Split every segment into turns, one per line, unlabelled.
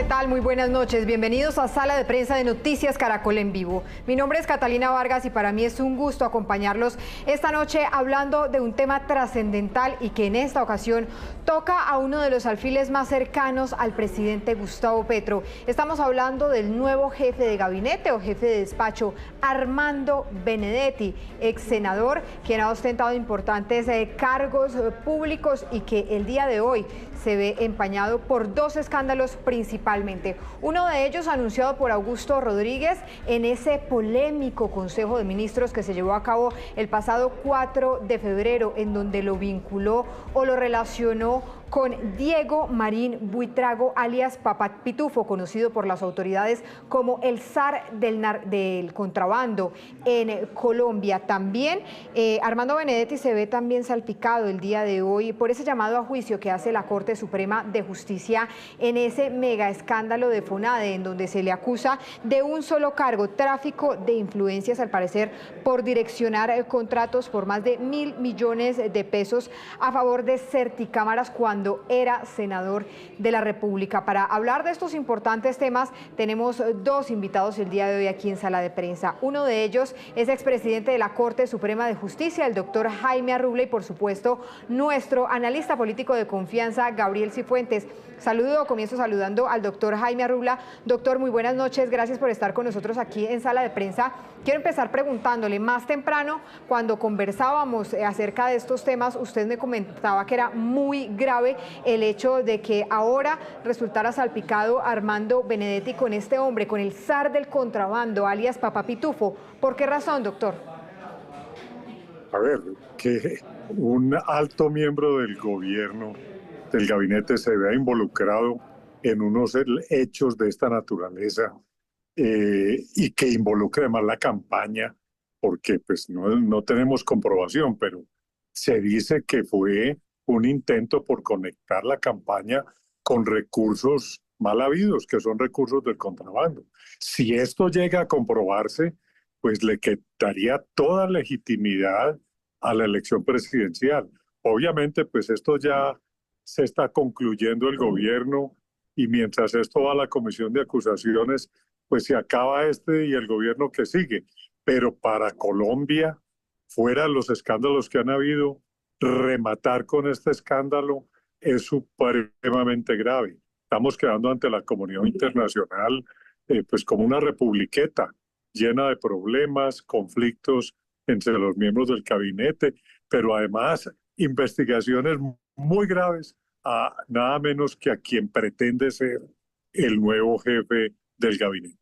¿qué tal? Muy buenas noches. Bienvenidos a Sala de Prensa de Noticias Caracol en Vivo. Mi nombre es Catalina Vargas y para mí es un gusto acompañarlos esta noche hablando de un tema trascendental y que en esta ocasión toca a uno de los alfiles más cercanos al presidente Gustavo Petro. Estamos hablando del nuevo jefe de gabinete o jefe de despacho, Armando Benedetti, ex senador, quien ha ostentado importantes cargos públicos y que el día de hoy se ve empañado por dos escándalos principalmente. Uno de ellos anunciado por Augusto Rodríguez en ese polémico Consejo de Ministros que se llevó a cabo el pasado 4 de febrero, en donde lo vinculó o lo relacionó con Diego Marín Buitrago, alias Papá Pitufo, conocido por las autoridades como el zar del contrabando en Colombia. También Armando Benedetti se ve también salpicado el día de hoy por ese llamado a juicio que hace la Corte Suprema de Justicia en ese mega escándalo de FONADE, en donde se le acusa de un solo cargo, tráfico de influencias, al parecer por direccionar contratos por más de 1.000 millones de pesos a favor de Certicámaras cuando era senador de la República. Para hablar de estos importantes temas tenemos dos invitados el día de hoy aquí en Sala de Prensa. Uno de ellos es expresidente de la Corte Suprema de Justicia, el doctor Jaime Arrubla, y por supuesto nuestro analista político de confianza, Gabriel Cifuentes. Comienzo saludando al doctor Jaime Arrubla. Doctor, muy buenas noches, gracias por estar con nosotros aquí en Sala de Prensa. Quiero empezar preguntándole, más temprano, cuando conversábamos acerca de estos temas, usted me comentaba que era muy grave el hecho de que ahora resultara salpicado Armando Benedetti con este hombre, con el zar del contrabando, alias Papá Pitufo. ¿Por qué razón, doctor?
A ver, que un alto miembro del gobierno, del gabinete, se vea involucrado en unos hechos de esta naturaleza y que involucre además la campaña, porque pues no tenemos comprobación, pero se dice que fue un intento por conectar la campaña con recursos mal habidos, que son recursos del contrabando. Si esto llega a comprobarse, pues le quitaría toda legitimidad a la elección presidencial. Obviamente, pues esto ya se está concluyendo el gobierno y mientras esto va a la comisión de acusaciones, pues se acaba este y el gobierno que sigue. Pero para Colombia, fuera los escándalos que han habido, rematar con este escándalo es supremamente grave. Estamos quedando ante la comunidad internacional pues como una republiqueta llena de problemas, conflictos entre los miembros del gabinete, pero además investigaciones muy graves a nada menos que a quien pretende ser el nuevo jefe del gabinete.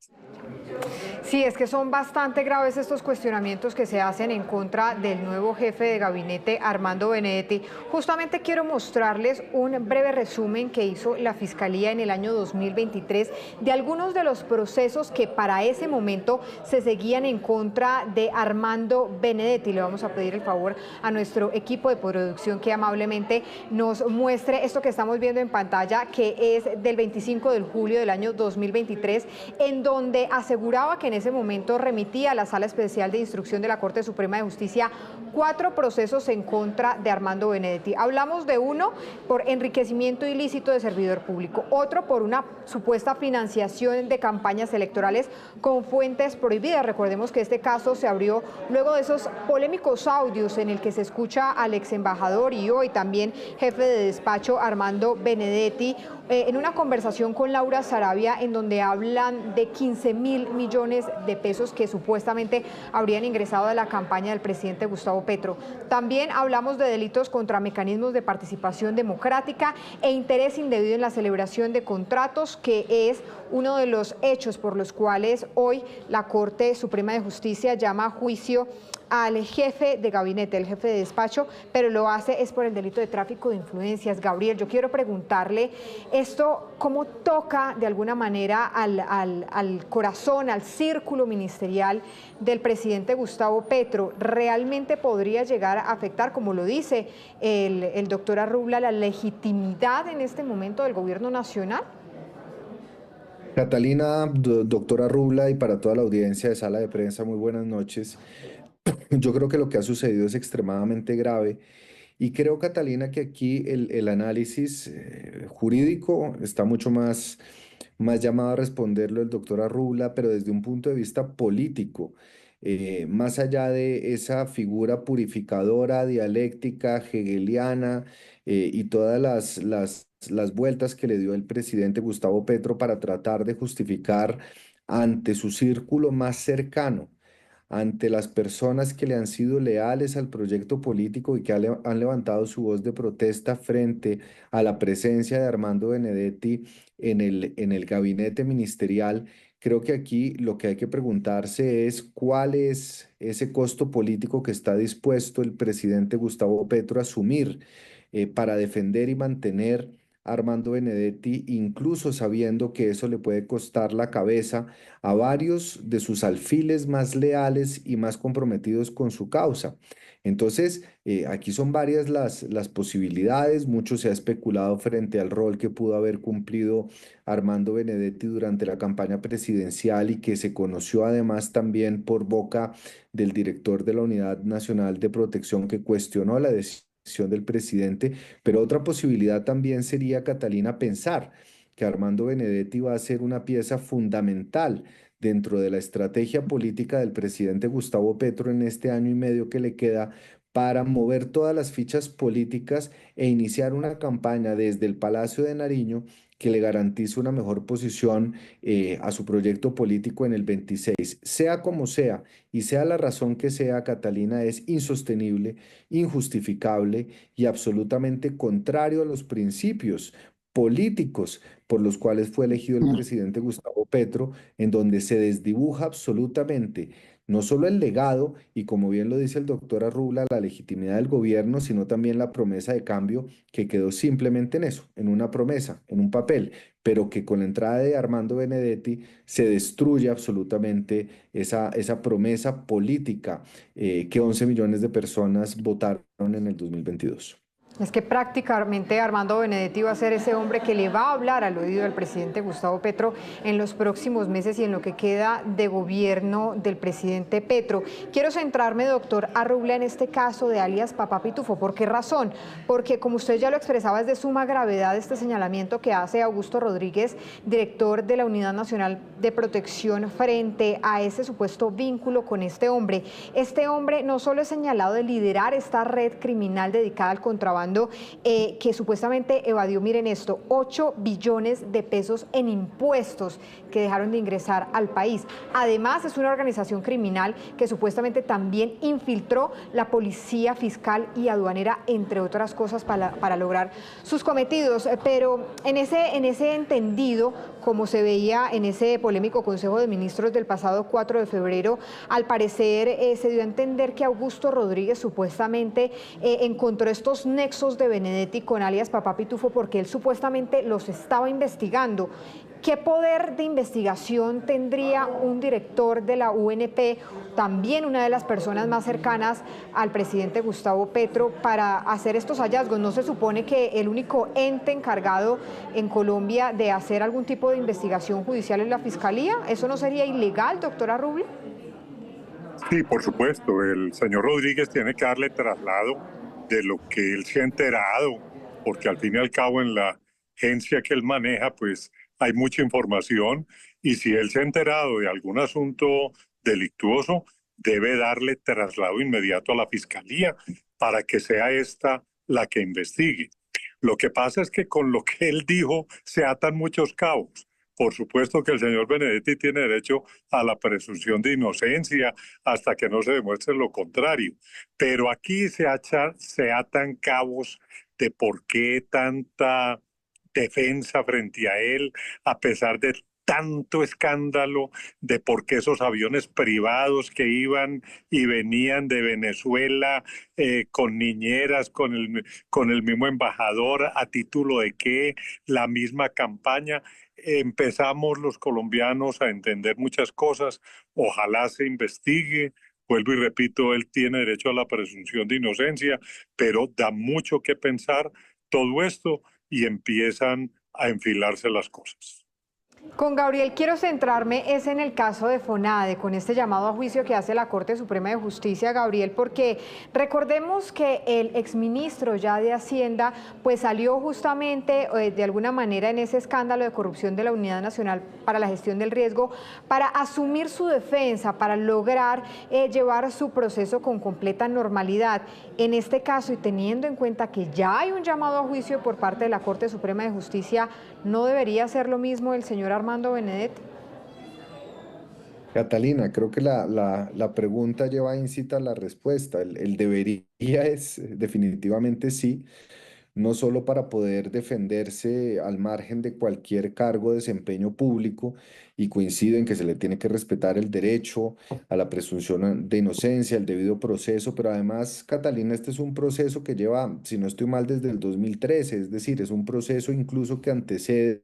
Sí, es que son bastante graves estos cuestionamientos que se hacen en contra del nuevo jefe de gabinete, Armando Benedetti. Justamente quiero mostrarles un breve resumen que hizo la Fiscalía en el año 2023 de algunos de los procesos que para ese momento se seguían en contra de Armando Benedetti. Le vamos a pedir el favor a nuestro equipo de producción que amablemente nos muestre esto que estamos viendo en pantalla, que es del 25 de julio del año 2023, en donde aseguraba que en ese momento remitía a la Sala Especial de Instrucción de la Corte Suprema de Justicia 4 procesos en contra de Armando Benedetti. Hablamos de uno por enriquecimiento ilícito de servidor público, otro por una supuesta financiación de campañas electorales con fuentes prohibidas. Recordemos que este caso se abrió luego de esos polémicos audios en el que se escucha al ex embajador y hoy también jefe de despacho Armando Benedetti en una conversación con Laura Sarabia, en donde hablan de 15.000 millones de pesos que supuestamente habrían ingresado de la campaña del presidente Gustavo Petro. También hablamos de delitos contra mecanismos de participación democrática e interés indebido en la celebración de contratos, que es uno de los hechos por los cuales hoy la Corte Suprema de Justicia llama a juicio al jefe de gabinete, el jefe de despacho, pero lo hace es por el delito de tráfico de influencias. Gabriel, yo quiero preguntarle esto, ¿cómo toca de alguna manera al corazón, al círculo ministerial del presidente Gustavo Petro? ¿Realmente podría llegar a afectar, como lo dice el doctor Arrubla, la legitimidad en este momento del gobierno nacional?
Catalina, doctora Rubla, y para toda la audiencia de Sala de Prensa, muy buenas noches. Yo creo que lo que ha sucedido es extremadamente grave y creo, Catalina, que aquí el análisis jurídico está mucho más más llamado a responderlo el doctor Arrubla, pero desde un punto de vista político, más allá de esa figura purificadora, dialéctica, hegeliana, y todas las vueltas que le dio el presidente Gustavo Petro para tratar de justificar ante su círculo más cercano, ante las personas que le han sido leales al proyecto político y que han levantado su voz de protesta frente a la presencia de Armando Benedetti en el gabinete ministerial. Creo que aquí lo que hay que preguntarse es cuál es ese costo político que está dispuesto el presidente Gustavo Petro a asumir, para defender y mantener a Armando Benedetti, incluso sabiendo que eso le puede costar la cabeza a varios de sus alfiles más leales y más comprometidos con su causa. Entonces, aquí son varias las posibilidades. Mucho se ha especulado frente al rol que pudo haber cumplido Armando Benedetti durante la campaña presidencial y que se conoció además también por boca del director de la Unidad Nacional de Protección, que cuestionó la decisión del presidente. Pero otra posibilidad también sería, Catalina, pensar que Armando Benedetti va a ser una pieza fundamental dentro de la estrategia política del presidente Gustavo Petro en este año y medio que le queda, para mover todas las fichas políticas e iniciar una campaña desde el Palacio de Nariño que le garantice una mejor posición, a su proyecto político en el 26. Sea como sea y sea la razón que sea, Catalina, es insostenible, injustificable y absolutamente contrario a los principios políticos por los cuales fue elegido el presidente Gustavo Petro, en donde se desdibuja absolutamente no solo el legado y, como bien lo dice el doctor Arrubla, la legitimidad del gobierno, sino también la promesa de cambio, que quedó simplemente en eso, en una promesa, en un papel, pero que con la entrada de Armando Benedetti se destruye absolutamente esa promesa política, que 11 millones de personas votaron en el 2022.
Es que prácticamente Armando Benedetti va a ser ese hombre que le va a hablar al oído del presidente Gustavo Petro en los próximos meses y en lo que queda de gobierno del presidente Petro. Quiero centrarme, doctor Arrubla, en este caso de alias Papá Pitufo. ¿Por qué razón? Porque, como usted ya lo expresaba, es de suma gravedad este señalamiento que hace Augusto Rodríguez, director de la Unidad Nacional de Protección, frente a ese supuesto vínculo con este hombre. Este hombre no solo es señalado de liderar esta red criminal dedicada al contrabando, que supuestamente evadió, miren esto, 8 billones de pesos en impuestos que dejaron de ingresar al país. Además, es una organización criminal que supuestamente también infiltró la policía fiscal y aduanera, entre otras cosas, para lograr sus cometidos. Pero en ese entendido, como se veía en ese polémico Consejo de Ministros del pasado 4 de febrero, al parecer se dio a entender que Augusto Rodríguez supuestamente encontró estos nexos de Benedetti con alias Papá Pitufo porque él supuestamente los estaba investigando. ¿Qué poder de investigación tendría un director de la UNP, también una de las personas más cercanas al presidente Gustavo Petro, para hacer estos hallazgos? ¿No se supone que el único ente encargado en Colombia de hacer algún tipo de investigación judicial es la Fiscalía? ¿Eso no sería ilegal, doctora Rubio?
Sí, por supuesto, el señor Rodríguez tiene que darle traslado de lo que él se ha enterado, porque al fin y al cabo en la agencia que él maneja, pues hay mucha información, y si él se ha enterado de algún asunto delictuoso, debe darle traslado inmediato a la Fiscalía para que sea esta la que investigue. Lo que pasa es que con lo que él dijo se atan muchos cabos. Por supuesto que el señor Benedetti tiene derecho a la presunción de inocencia hasta que no se demuestre lo contrario. Pero aquí se atan cabos de por qué tanta defensa frente a él, a pesar de tanto escándalo, de por qué esos aviones privados que iban y venían de Venezuela, con niñeras, con el mismo embajador, a título de qué, la misma campaña. Empezamos los colombianos a entender muchas cosas. Ojalá se investigue. Vuelvo y repito, él tiene derecho a la presunción de inocencia, pero da mucho que pensar todo esto y empiezan a enfilarse las cosas.
Con Gabriel quiero centrarme es en el caso de FONADE, con este llamado a juicio que hace la Corte Suprema de Justicia, Gabriel, porque recordemos que el exministro ya de Hacienda pues salió justamente de alguna manera en ese escándalo de corrupción de la Unidad Nacional para la Gestión del Riesgo para asumir su defensa, para lograr llevar su proceso con completa normalidad. En este caso, y teniendo en cuenta que ya hay un llamado a juicio por parte de la Corte Suprema de Justicia, ¿no debería hacer lo mismo el señor Armando Benedetti?
Catalina, creo que la pregunta lleva íncita a la respuesta. El debería es definitivamente sí, no solo para poder defenderse al margen de cualquier cargo de desempeño público, y coincido en que se le tiene que respetar el derecho a la presunción de inocencia, el debido proceso, pero además, Catalina, este es un proceso que lleva, si no estoy mal, desde el 2013, es decir, es un proceso incluso que antecede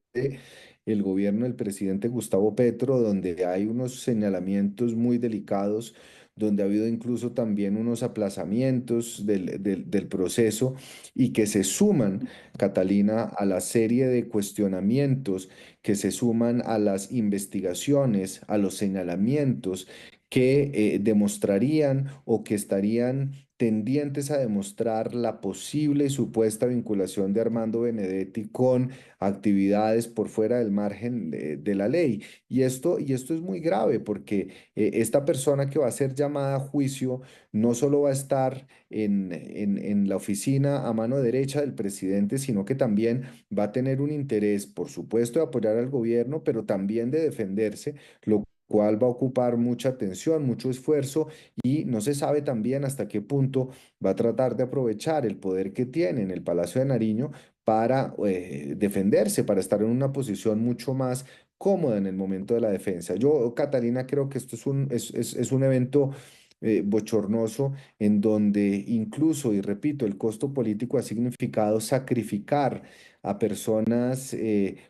el gobierno del presidente Gustavo Petro, donde hay unos señalamientos muy delicados, donde ha habido incluso también unos aplazamientos del proceso y que se suman, Catalina, a la serie de cuestionamientos, que se suman a las investigaciones, a los señalamientos que demostrarían o que estarían tendientes a demostrar la posible y supuesta vinculación de Armando Benedetti con actividades por fuera del margen de la ley. Y esto es muy grave porque esta persona que va a ser llamada a juicio no solo va a estar en la oficina a mano derecha del presidente, sino que también va a tener un interés, por supuesto, de apoyar al gobierno, pero también de defenderse, lo cual va a ocupar mucha atención, mucho esfuerzo, y no se sabe también hasta qué punto va a tratar de aprovechar el poder que tiene en el Palacio de Nariño para defenderse, para estar en una posición mucho más cómoda en el momento de la defensa. Yo, Catalina, creo que esto es un evento bochornoso, en donde incluso, y repito, el costo político ha significado sacrificar a personas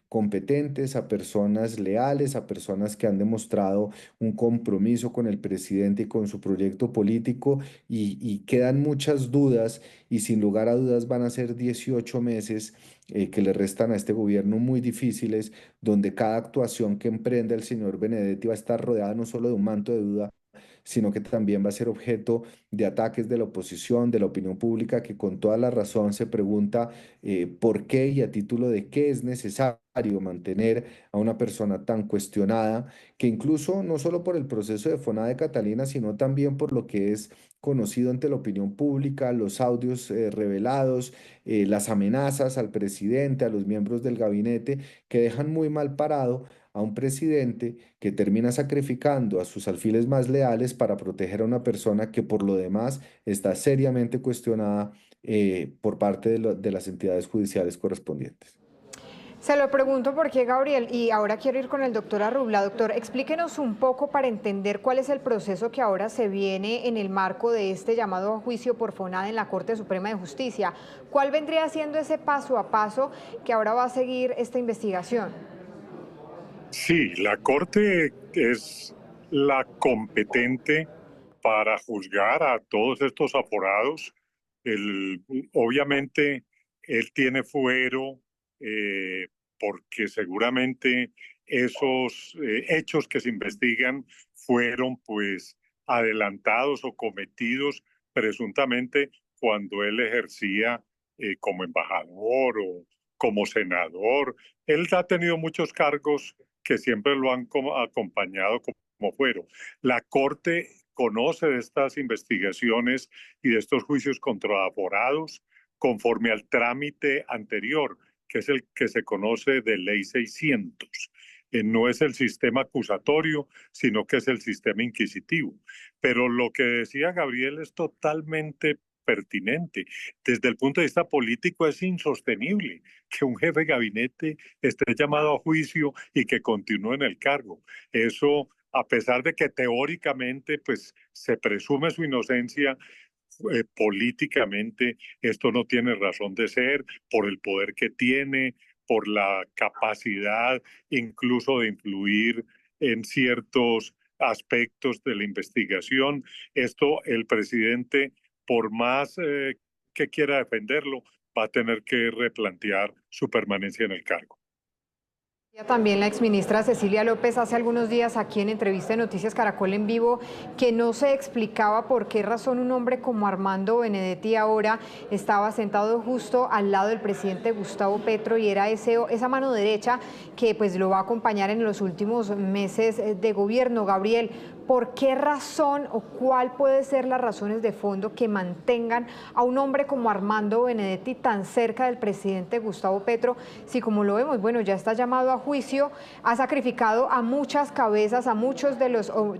competentes, a personas leales, a personas que han demostrado un compromiso con el presidente y con su proyecto político, y quedan muchas dudas, y sin lugar a dudas van a ser 18 meses que le restan a este gobierno muy difíciles, donde cada actuación que emprenda el señor Benedetti va a estar rodeada no solo de un manto de duda, sino que también va a ser objeto de ataques de la oposición, de la opinión pública, que con toda la razón se pregunta por qué y a título de qué es necesario mantener a una persona tan cuestionada, que incluso no solo por el proceso de FONADE, Catalina, sino también por lo que es conocido ante la opinión pública, los audios revelados, las amenazas al presidente, a los miembros del gabinete, que dejan muy mal parado a un presidente que termina sacrificando a sus alfiles más leales para proteger a una persona que por lo demás está seriamente cuestionada por parte de las entidades judiciales correspondientes.
Se lo pregunto porque, Gabriel, y ahora quiero ir con el doctor Arrubla. Doctor, explíquenos un poco para entender cuál es el proceso que ahora se viene en el marco de este llamado a juicio por FONADE en la Corte Suprema de Justicia. ¿Cuál vendría siendo ese paso a paso que ahora va a seguir esta investigación?
Sí, la Corte es la competente para juzgar a todos estos aforados. Obviamente, él tiene fuero porque seguramente esos hechos que se investigan fueron pues adelantados o cometidos presuntamente cuando él ejercía como embajador o como senador. Él ha tenido muchos cargos que siempre lo han acompañado como fuero. La Corte conoce de estas investigaciones y de estos juicios contra aforados conforme al trámite anterior, que es el que se conoce de Ley 600. No es el sistema acusatorio, sino que es el sistema inquisitivo. Pero lo que decía Gabriel es totalmente pertinente. Desde el punto de vista político es insostenible que un jefe de gabinete esté llamado a juicio y que continúe en el cargo. Eso, a pesar de que teóricamente pues, se presume su inocencia, políticamente esto no tiene razón de ser por el poder que tiene, por la capacidad incluso de influir en ciertos aspectos de la investigación. Esto el presidente, por más que quiera defenderlo, va a tener que replantear su permanencia en el cargo.
También la exministra Cecilia López hace algunos días aquí en entrevista de Noticias Caracol en Vivo que no se explicaba por qué razón un hombre como Armando Benedetti ahora estaba sentado justo al lado del presidente Gustavo Petro y era esa mano derecha que pues lo va a acompañar en los últimos meses de gobierno. Gabriel, ¿por qué razón o cuál puede ser las razones de fondo que mantengan a un hombre como Armando Benedetti tan cerca del presidente Gustavo Petro? Si como lo vemos, bueno, ya está llamado a juicio, ha sacrificado a muchas cabezas, a muchos de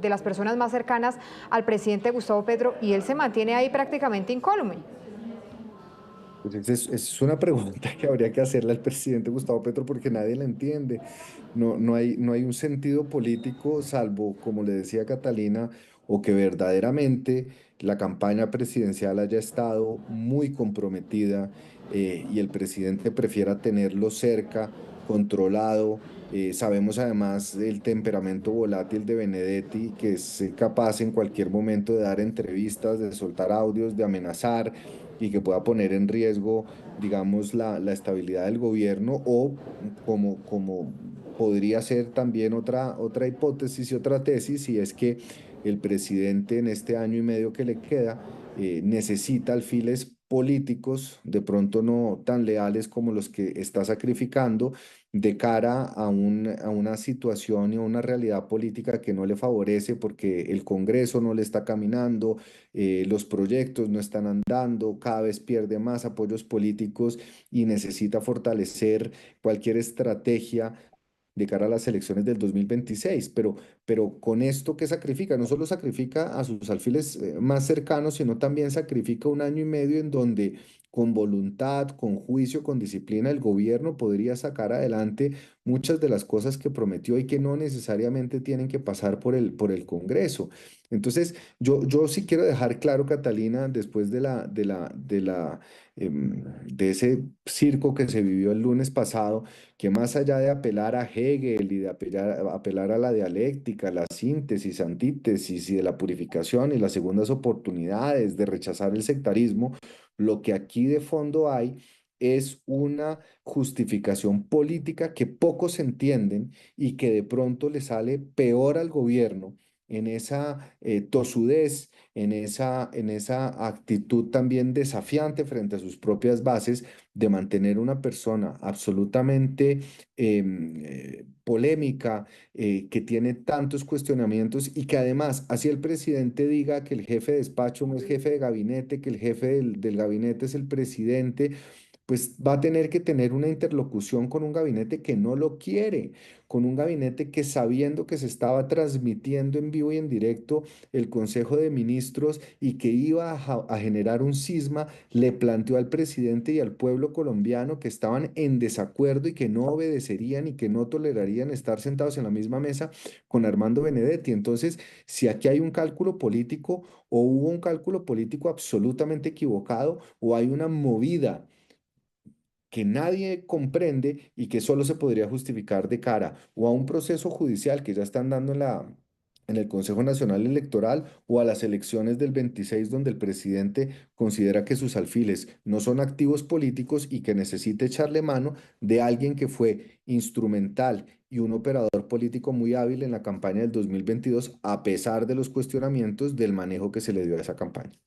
las personas más cercanas al presidente Gustavo Petro y él se mantiene ahí prácticamente incólume.
Pues es una pregunta que habría que hacerle al presidente Gustavo Petro porque nadie la entiende. No hay un sentido político, salvo, como le decía Catalina, o que verdaderamente la campaña presidencial haya estado muy comprometida y el presidente prefiera tenerlo cerca, controlado. Sabemos además el temperamento volátil de Benedetti, que es capaz en cualquier momento de dar entrevistas, de soltar audios, de amenazar y que pueda poner en riesgo, digamos, la estabilidad del gobierno o como podría ser también otra hipótesis y otra tesis, y es que el presidente en este año y medio que le queda necesita alfiles políticos, de pronto no tan leales como los que está sacrificando, de cara a una situación y a una realidad política que no le favorece porque el Congreso no le está caminando, los proyectos no están andando, cada vez pierde más apoyos políticos y necesita fortalecer cualquier estrategia de cara a las elecciones del 2026, pero con esto que sacrifica, no solo sacrifica a sus alfiles más cercanos, sino también sacrifica un año y medio en donde con voluntad, con juicio, con disciplina, el gobierno podría sacar adelante muchas de las cosas que prometió y que no necesariamente tienen que pasar por el Congreso. Entonces, yo sí quiero dejar claro, Catalina, después de ese circo que se vivió el lunes pasado, que más allá de apelar a Hegel y de apelar a la dialéctica, la síntesis, antítesis y de la purificación y las segundas oportunidades, de rechazar el sectarismo, lo que aquí de fondo hay es una justificación política que pocos entienden y que de pronto le sale peor al gobierno en esa tosudez, en esa actitud también desafiante frente a sus propias bases de mantener una persona absolutamente polémica, que tiene tantos cuestionamientos y que además, así el presidente diga que el jefe de despacho no es jefe de gabinete, que el jefe del gabinete es el presidente, pues va a tener que tener una interlocución con un gabinete que no lo quiere, con un gabinete que sabiendo que se estaba transmitiendo en vivo y en directo el Consejo de Ministros y que iba a generar un cisma, le planteó al presidente y al pueblo colombiano que estaban en desacuerdo y que no obedecerían y que no tolerarían estar sentados en la misma mesa con Armando Benedetti. Entonces, si aquí hay un cálculo político o hubo un cálculo político absolutamente equivocado o hay una movida que nadie comprende y que solo se podría justificar de cara o a un proceso judicial que ya están dando en el Consejo Nacional Electoral o a las elecciones del 26 donde el presidente considera que sus alfiles no son activos políticos y que necesita echarle mano de alguien que fue instrumental y un operador político muy hábil en la campaña del 2022 a pesar de los cuestionamientos del manejo que se le dio a esa campaña.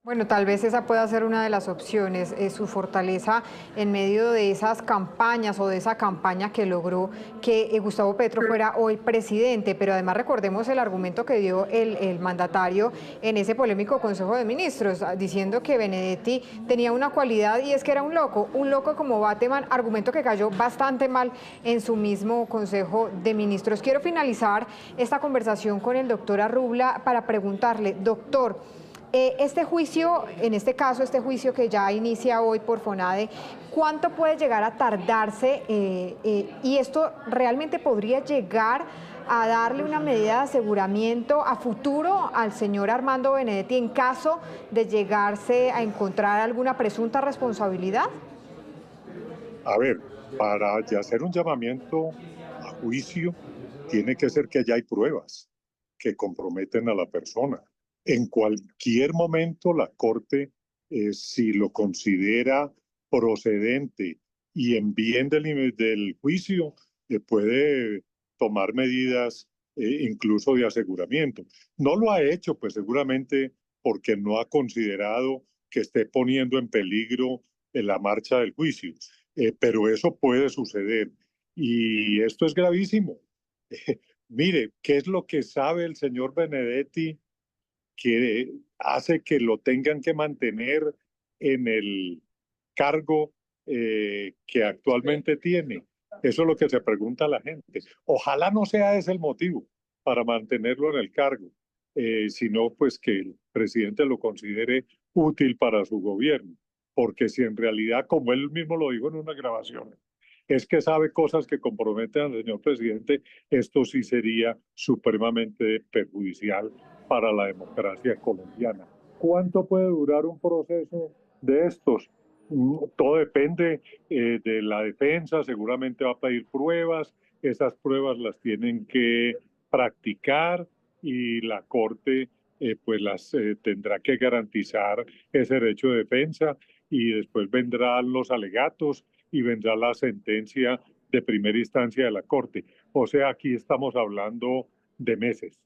Bueno, tal vez esa pueda ser una de las opciones, su fortaleza en medio de esas campañas o de esa campaña que logró que Gustavo Petro fuera hoy presidente, pero además recordemos el argumento que dio el mandatario en ese polémico Consejo de Ministros, diciendo que Benedetti tenía una cualidad y es que era un loco como Bateman, argumento que cayó bastante mal en su mismo Consejo de Ministros. Quiero finalizar esta conversación con el doctor Arrubla para preguntarle, doctor, este juicio, en este caso, este juicio que ya inicia hoy por FONADE, ¿cuánto puede llegar a tardarse? Y esto realmente podría llegar a darle una medida de aseguramiento a futuro al señor Armando Benedetti en caso de llegarse a encontrar alguna presunta responsabilidad.
A ver, para ya hacer un llamamiento a juicio, tiene que ser que ya hay pruebas que comprometen a la persona. En cualquier momento la Corte, si lo considera procedente y en bien del juicio, puede tomar medidas incluso de aseguramiento. No lo ha hecho, pues seguramente porque no ha considerado que esté poniendo en peligro la marcha del juicio. Pero eso puede suceder. Y esto es gravísimo. Mire, ¿qué es lo que sabe el señor Benedetti que hace que lo tengan que mantener en el cargo que actualmente tiene? Eso es lo que se pregunta la gente. Ojalá no sea ese el motivo para mantenerlo en el cargo, sino pues que el presidente lo considere útil para su gobierno. Porque si en realidad, como él mismo lo dijo en una grabación, es que sabe cosas que comprometen al señor presidente, esto sí sería supremamente perjudicial para la democracia colombiana. ¿Cuánto puede durar un proceso de estos? Todo depende de la defensa, seguramente va a pedir pruebas, esas pruebas las tienen que practicar y la Corte pues las tendrá que garantizar ese derecho de defensa y después vendrán los alegatos y vendrá la sentencia de primera instancia de la Corte. O sea, aquí estamos hablando de meses.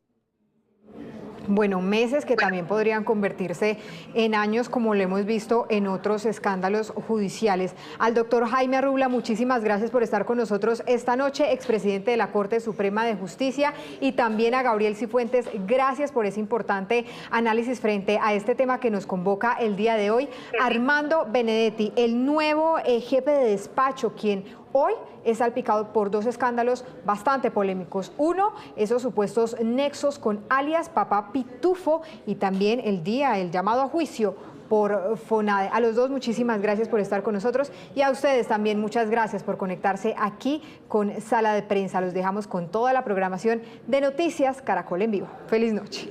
Bueno, meses que también podrían convertirse en años, como lo hemos visto en otros escándalos judiciales. Al doctor Jaime Arrubla, muchísimas gracias por estar con nosotros esta noche, expresidente de la Corte Suprema de Justicia, y también a Gabriel Cifuentes, gracias por ese importante análisis frente a este tema que nos convoca el día de hoy. Armando Benedetti, el nuevo jefe de despacho, quien hoy es salpicado por dos escándalos bastante polémicos. Uno, esos supuestos nexos con alias Papá Pitufo, y también el llamado a juicio por FONADE. A los dos, muchísimas gracias por estar con nosotros, y a ustedes también muchas gracias por conectarse aquí con Sala de Prensa. Los dejamos con toda la programación de Noticias Caracol en Vivo. Feliz noche.